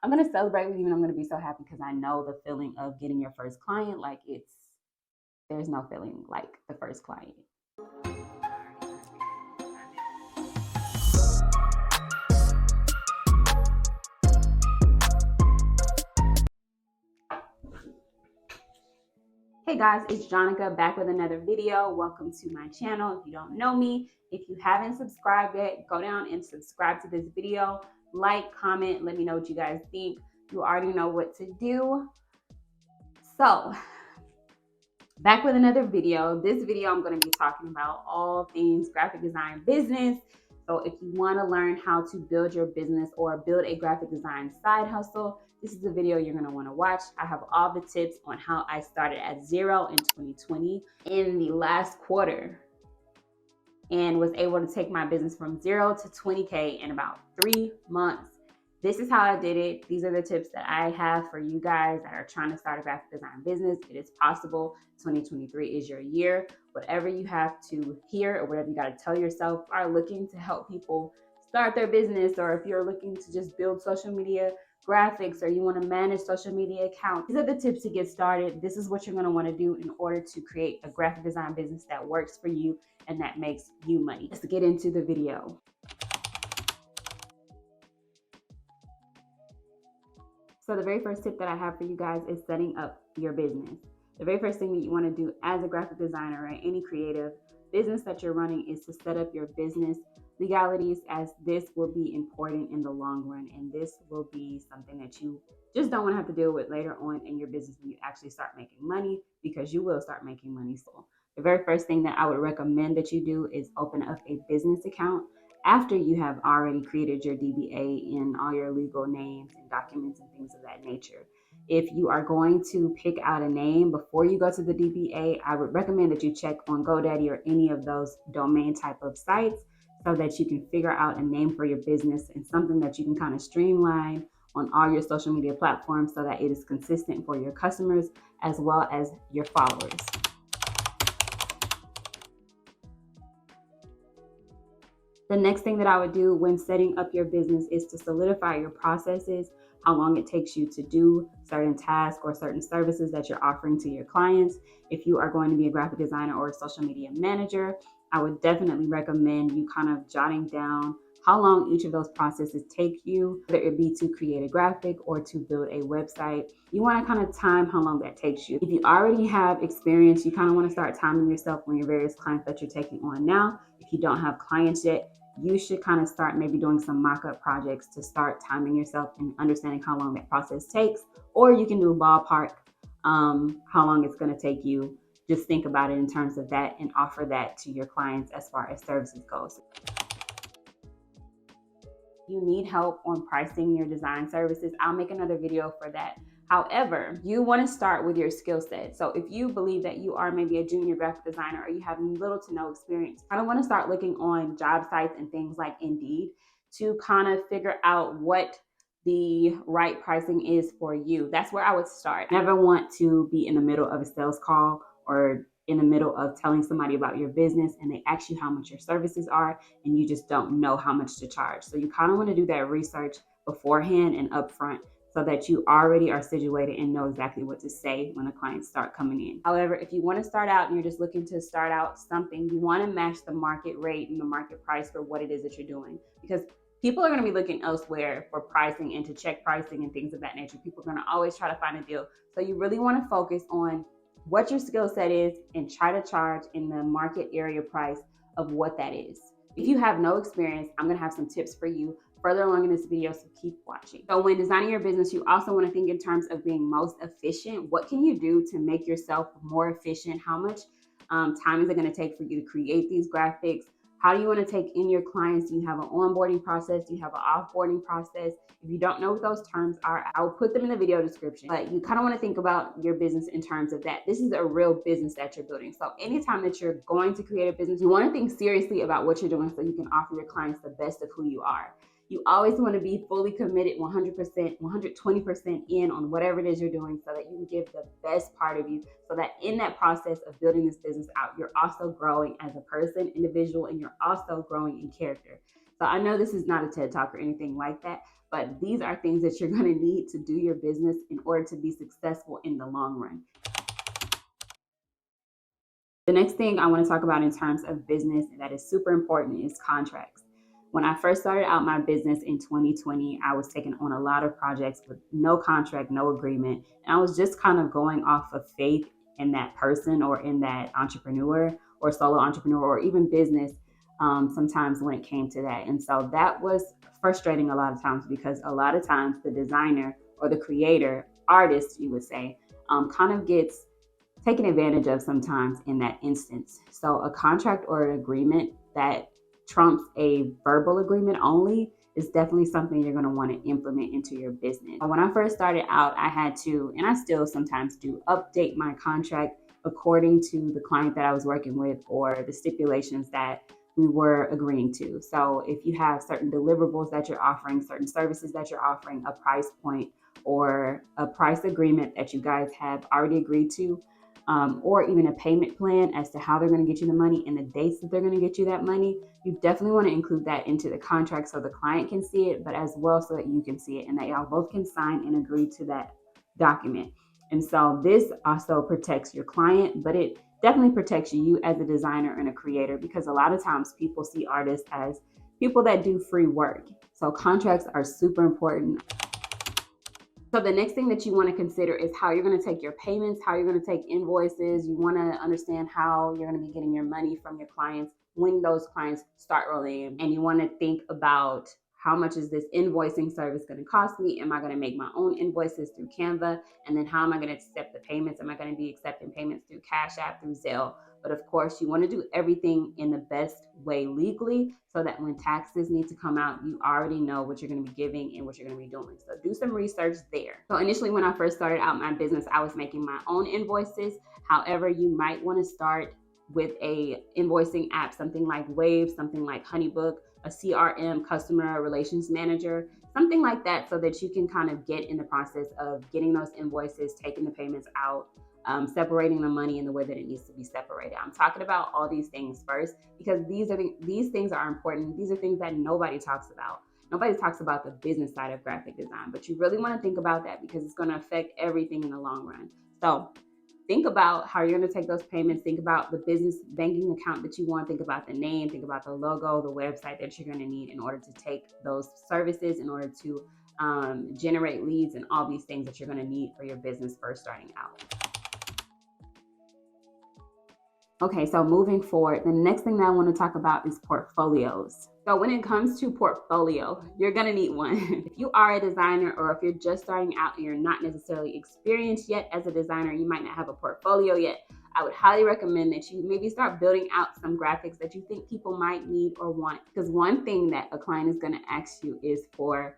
I'm going to celebrate with you and I'm going to be so happy because I know the feeling of getting your first client. Like there's no feeling like the first client. Hey guys, it's Jannika back with another video. Welcome to my channel. If you don't know me, if you haven't subscribed yet, go down and subscribe to this video. Like, comment, let me know what you guys think. You already know what to do. So, back with another video. This video, I'm going to be talking about all things graphic design business. So if you want to learn how to build your business or build a graphic design side hustle, this is the video you're going to want to watch. I have all the tips on how I started at zero in 2020 in the last quarter and was able to take my business from 0 to 20K in about 3 months. This is how I did it. These are the tips that I have for you guys that are trying to start a graphic design business. It is possible. 2023 is your year. Whatever you have to hear or whatever you got to tell yourself are looking to help people start their business, or if you're looking to just build social media graphics or you want to manage social media accounts. These are the tips to get started. This is what you're going to want to do in order to create a graphic design business that works for you and that makes you money. Let's get into the video. So the very first tip that I have for you guys is setting up your business. The very first thing that you want to do as a graphic designer or any creative business that you're running is to set up your business legalities, as this will be important in the long run, and this will be something that you just don't want to have to deal with later on in your business when you actually start making money, because you will start making money. So the very first thing that I would recommend that you do is open up a business account after you have already created your DBA and all your legal names and documents and things of that nature. If you are going to pick out a name before you go to the DBA, I would recommend that you check on GoDaddy or any of those domain type of sites so that you can figure out a name for your business and something that you can kind of streamline on all your social media platforms so that it is consistent for your customers as well as your followers. The next thing that I would do when setting up your business is to solidify your processes, how long it takes you to do certain tasks or certain services that you're offering to your clients. If you are going to be a graphic designer or a social media manager, I would definitely recommend you kind of jotting down how long each of those processes take you, whether it be to create a graphic or to build a website. You want to kind of time how long that takes you. If you already have experience, you kind of want to start timing yourself on your various clients that you're taking on now. If you don't have clients yet, you should kind of start maybe doing some mock-up projects to start timing yourself and understanding how long that process takes. Or you can do a ballpark, how long it's going to take you. Just think about it in terms of that and offer that to your clients as far as services goes. You need help on pricing your design services, I'll make another video for that. However, you want to start with your skill set. So if you believe that you are maybe a junior graphic designer or you have little to no experience, I don't want to start looking on job sites and things like Indeed to kind of figure out what the right pricing is for you. That's where I would start. Never want to be in the middle of a sales call or in the middle of telling somebody about your business and they ask you how much your services are and you just don't know how much to charge. So you kind of want to do that research beforehand and upfront so that you already are situated and know exactly what to say when the clients start coming in. However, if you want to start out and you're just looking to start out something, you want to match the market rate and the market price for what it is that you're doing, because people are going to be looking elsewhere for pricing and to check pricing and things of that nature. People are going to always try to find a deal. So you really want to focus on what your skill set is and try to charge in the market area price of what that is. If you have no experience, I'm going to have some tips for you further along in this video, so keep watching. So when designing your business, you also want to think in terms of being most efficient. What can you do to make yourself more efficient? How much time is it going to take for you to create these graphics? How do you want to take in your clients? Do you have an onboarding process? Do you have an offboarding process? If you don't know what those terms are, I'll put them in the video description. But you kind of want to think about your business in terms of that. This is a real business that you're building. So anytime that you're going to create a business, you want to think seriously about what you're doing so you can offer your clients the best of who you are. You always want to be fully committed, 100%, 120% in on whatever it is you're doing so that you can give the best part of you, so that in that process of building this business out, you're also growing as a person, individual, and you're also growing in character. So I know this is not a TED Talk or anything like that, But these are things that you're going to need to do your business in order to be successful in the long run. The next thing I want to talk about in terms of business that is super important is contracts. When I first started out my business in 2020, I was taking on a lot of projects with no contract, no agreement. And I was just kind of going off of faith in that person or in that entrepreneur or solo entrepreneur or even business sometimes when it came to that. And so that was frustrating a lot of times because a lot of times the designer or the creator, artist, you would say, kind of gets taken advantage of sometimes in that instance. So a contract or an agreement that trumps a verbal agreement only is definitely something you're going to want to implement into your business. When I first started out, I had to, and I still sometimes do, update my contract according to the client that I was working with or the stipulations that we were agreeing to. So if you have certain deliverables that you're offering, certain services that you're offering, a price point or a price agreement that you guys have already agreed to, or even a payment plan as to how they're going to get you the money and the dates that they're going to get you that money, you definitely want to include that into the contract so the client can see it, but as well so that you can see it and that y'all both can sign and agree to that document. And so this also protects your client, but it definitely protects you as a designer and a creator, because a lot of times people see artists as people that do free work. So contracts are super important. So the next thing that you want to consider is how you're going to take your payments, how you're going to take invoices. You want to understand how you're going to be getting your money from your clients when those clients start rolling in. And you want to think about how much is this invoicing service going to cost me? Am I going to make my own invoices through Canva? And then how am I going to accept the payments? Am I going to be accepting payments through Cash App, through Zelle? But of course, you want to do everything in the best way legally so that when taxes need to come out, you already know what you're going to be giving and what you're going to be doing. So do some research there. So initially, when I first started out my business, I was making my own invoices. However, you might want to start with a invoicing app, something like Wave, something like Honeybook, a CRM, customer relations manager, something like that, so that you can kind of get in the process of getting those invoices, taking the payments out, separating the money in the way that it needs to be separated. I'm talking about all these things first because these things are important. These are things that nobody talks about. Nobody talks about the business side of graphic design, but you really want to think about that because it's going to affect everything in the long run. So think about how you're going to take those payments. Think about the business banking account that you want. Think about the name. Think about the logo, the website that you're going to need in order to take those services, in order to generate leads and all these things that you're going to need for your business first starting out. Okay, so moving forward, the next thing that I want to talk about is portfolios. So when it comes to portfolio, you're going to need one. If you are a designer or if you're just starting out and you're not necessarily experienced yet as a designer, you might not have a portfolio yet, I would highly recommend that you maybe start building out some graphics that you think people might need or want. Because one thing that a client is going to ask you is for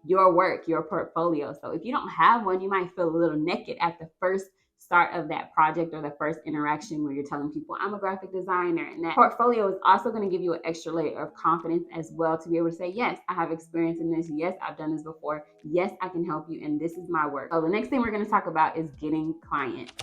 your work, your portfolio. So if you don't have one, you might feel a little naked at the first start of that project or the first interaction where you're telling people I'm a graphic designer. And that portfolio is also going to give you an extra layer of confidence as well to be able to say, yes, I have experience in this. Yes, I've done this before. Yes, I can help you. And this is my work. So the next thing we're going to talk about is getting clients.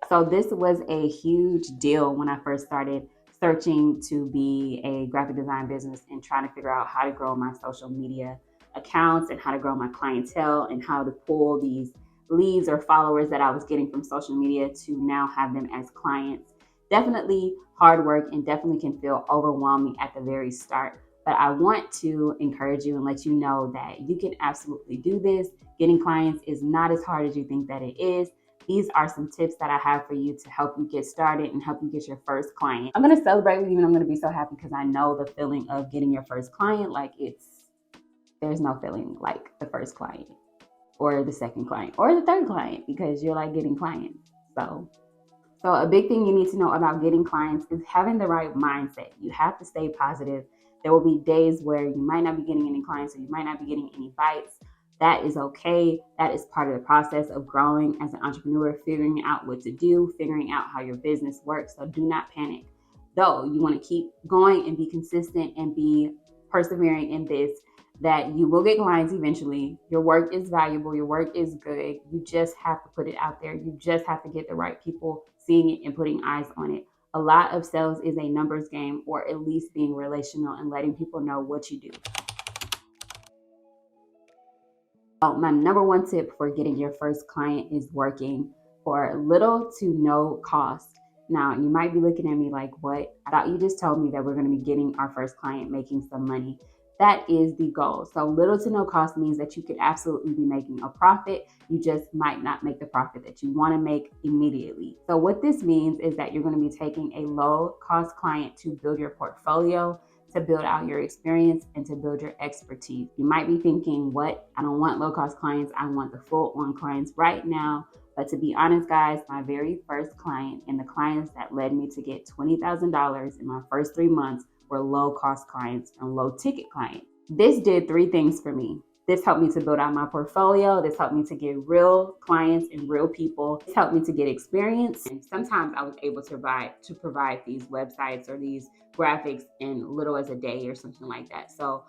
So this was a huge deal when I first started searching to be a graphic design business and trying to figure out how to grow my social media accounts and how to grow my clientele and how to pull these leads or followers that I was getting from social media to now have them as clients. Definitely hard work and definitely can feel overwhelming at the very start. But I want to encourage you and let you know that you can absolutely do this. Getting clients is not as hard as you think that it is. These are some tips that I have for you to help you get started and help you get your first client. I'm going to celebrate with you and I'm going to be so happy because I know the feeling of getting your first client. There's no feeling like the first client or the second client or the third client because you're like getting clients. So a big thing you need to know about getting clients is having the right mindset. You have to stay positive. There will be days where you might not be getting any clients or you might not be getting any bites. That is okay. That is part of the process of growing as an entrepreneur, figuring out what to do, figuring out how your business works. So do not panic. Though you want to keep going and be consistent and be persevering in this, that you will get clients eventually. Your work is valuable. Your work is good. You just have to put it out there. You just have to get the right people seeing it and putting eyes on it. A lot of sales is a numbers game, or at least being relational and letting people know what you do. My number one tip for getting your first client is working for little to no cost. Now, you might be looking at me like, what? I thought you just told me that we're going to be getting our first client making some money. That is the goal. So, little to no cost means that you could absolutely be making a profit. You just might not make the profit that you want to make immediately. So, what this means is that you're going to be taking a low cost client to build your portfolio, to build out your experience, and to build your expertise. You might be thinking, what? I don't want low cost clients. I want the full on clients right now. But to be honest, guys, my very first client and the clients that led me to get $20,000 in my first 3 months were low cost clients and low ticket clients. This did three things for me. This helped me to build out my portfolio. This helped me to get real clients and real people. This helped me to get experience. And sometimes I was able to provide these websites or these graphics in little as a day or something like that. So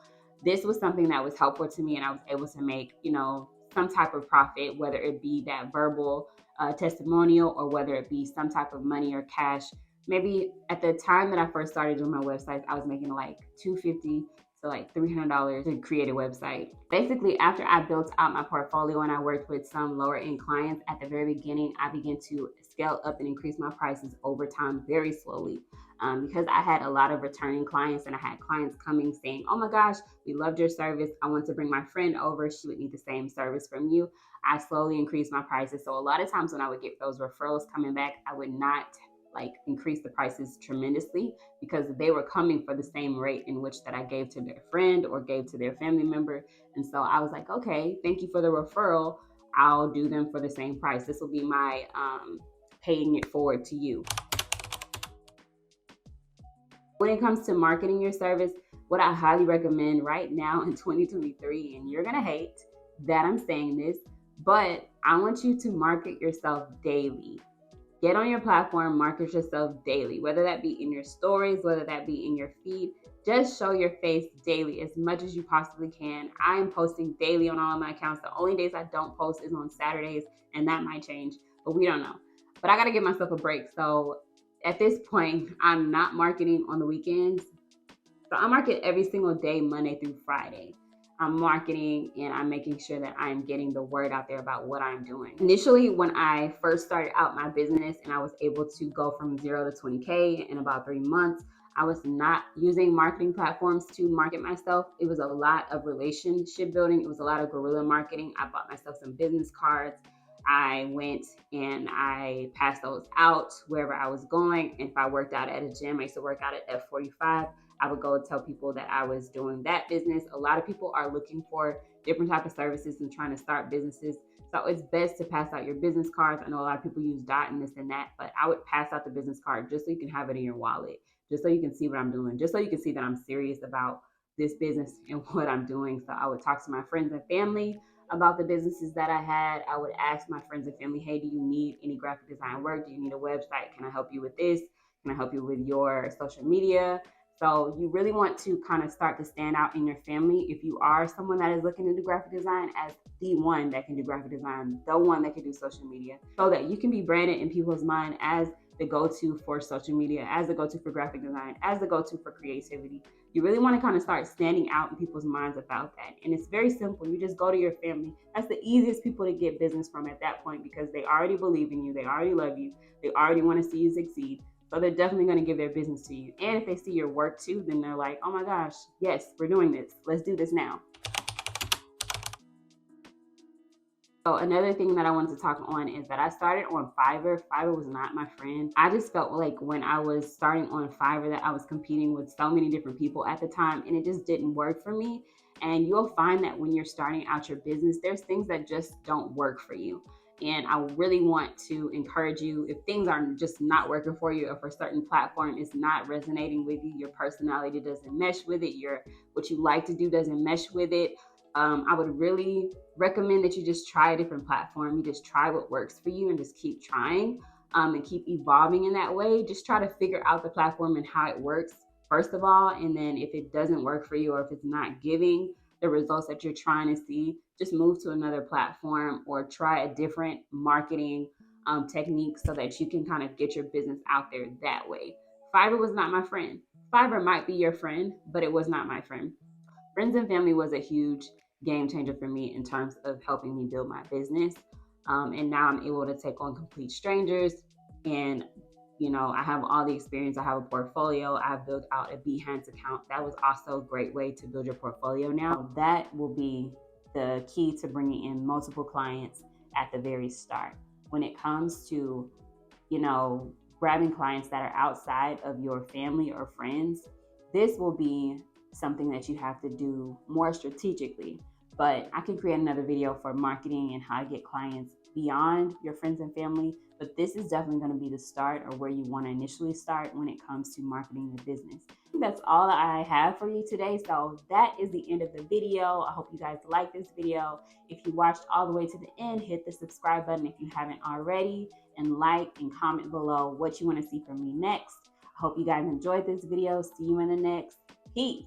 this was something that was helpful to me, and I was able to make, some type of profit, whether it be that verbal testimonial or whether it be some type of money or cash. Maybe at the time that I first started doing my websites, I was making like $250 to like $300 to create a website. Basically, after I built out my portfolio and I worked with some lower end clients at the very beginning, I began to scale up and increase my prices over time very slowly. Because I had a lot of returning clients, and I had clients coming saying, oh my gosh, we loved your service. I want to bring my friend over. She would need the same service from you. I slowly increased my prices. So a lot of times when I would get those referrals coming back, I would not increase the prices tremendously, because they were coming for the same rate in which that I gave to their friend or gave to their family member. And so I was like, okay, thank you for the referral. I'll do them for the same price. This will be my paying it forward to you. When it comes to marketing your service, what I highly recommend right now in 2023, and you're going to hate that I'm saying this, but I want you to market yourself daily. Get on your platform, market yourself daily, whether that be in your stories, whether that be in your feed. Just show your face daily as much as you possibly can. I am posting daily on all of my accounts. The only days I don't post is on Saturdays, and that might change, but we don't know. But I got to give myself a break. So at this point, I'm not marketing on the weekends. So I market every single day, Monday through Friday. I'm marketing and I'm making sure that I'm getting the word out there about what I'm doing. Initially, when I first started out my business and I was able to go from 0 to 20K in about 3 months, I was not using marketing platforms to market myself. It was a lot of relationship building. It was a lot of guerrilla marketing. I bought myself some business cards. I went and I passed those out wherever I was going. If I worked out at a gym, I used to work out at F45. I would go tell people that I was doing that business. A lot of people are looking for different type of services and trying to start businesses. So it's best to pass out your business cards. I know a lot of people use Dot and this and that, but I would pass out the business card just so you can have it in your wallet, just so you can see what I'm doing, just so you can see that I'm serious about this business and what I'm doing. So I would talk to my friends and family about the businesses that I had. I would ask my friends and family, hey, do you need any graphic design work? Do you need a website? Can I help you with this? Can I help you with your social media? So you really want to kind of start to stand out in your family if you are someone that is looking into graphic design as the one that can do graphic design, the one that can do social media, so that you can be branded in people's mind as the go-to for social media, as the go-to for graphic design, as the go-to for creativity. You really want to kind of start standing out in people's minds about that. And it's very simple. You just go to your family. That's the easiest people to get business from at that point, because they already believe in you. They already love you. They already want to see you succeed. So they're definitely going to give their business to you. And if they see your work too, then they're like, oh my gosh, yes, we're doing this. Let's do this now. So another thing that I wanted to talk on is that I started on Fiverr. Fiverr was not my friend. I just felt like when I was starting on Fiverr that I was competing with so many different people at the time, and it just didn't work for me. And you'll find that when you're starting out your business, there's things that just don't work for you. And I really want to encourage you, if things are just not working for you, if a certain platform is not resonating with you, your personality doesn't mesh with it, what you like to do doesn't mesh with it, I would really recommend that you just try a different platform. You just try what works for you and just keep trying and keep evolving in that way. Just try to figure out the platform and how it works, first of all. And then if it doesn't work for you, or if it's not giving the results that you're trying to see, just move to another platform or try a different marketing techniques so that you can kind of get your business out there that way. Fiverr was not my friend. Fiverr might be your friend, but it was not my friend. Friends and family was a huge game changer for me in terms of helping me build my business. And now I'm able to take on complete strangers. And, I have all the experience. I have a portfolio. I've built out a Behance account. That was also a great way to build your portfolio now. That will be the key to bringing in multiple clients at the very start. When it comes to, grabbing clients that are outside of your family or friends, this will be something that you have to do more strategically. But I can create another video for marketing and how to get clients beyond your friends and family. But this is definitely going to be the start, or where you want to initially start when it comes to marketing your business. That's all I have for you today. So that is the end of the video. I hope you guys like this video. If you watched all the way to the end, hit the subscribe button if you haven't already, and like and comment below what you want to see from me next. I hope you guys enjoyed this video. See you in the next. Peace.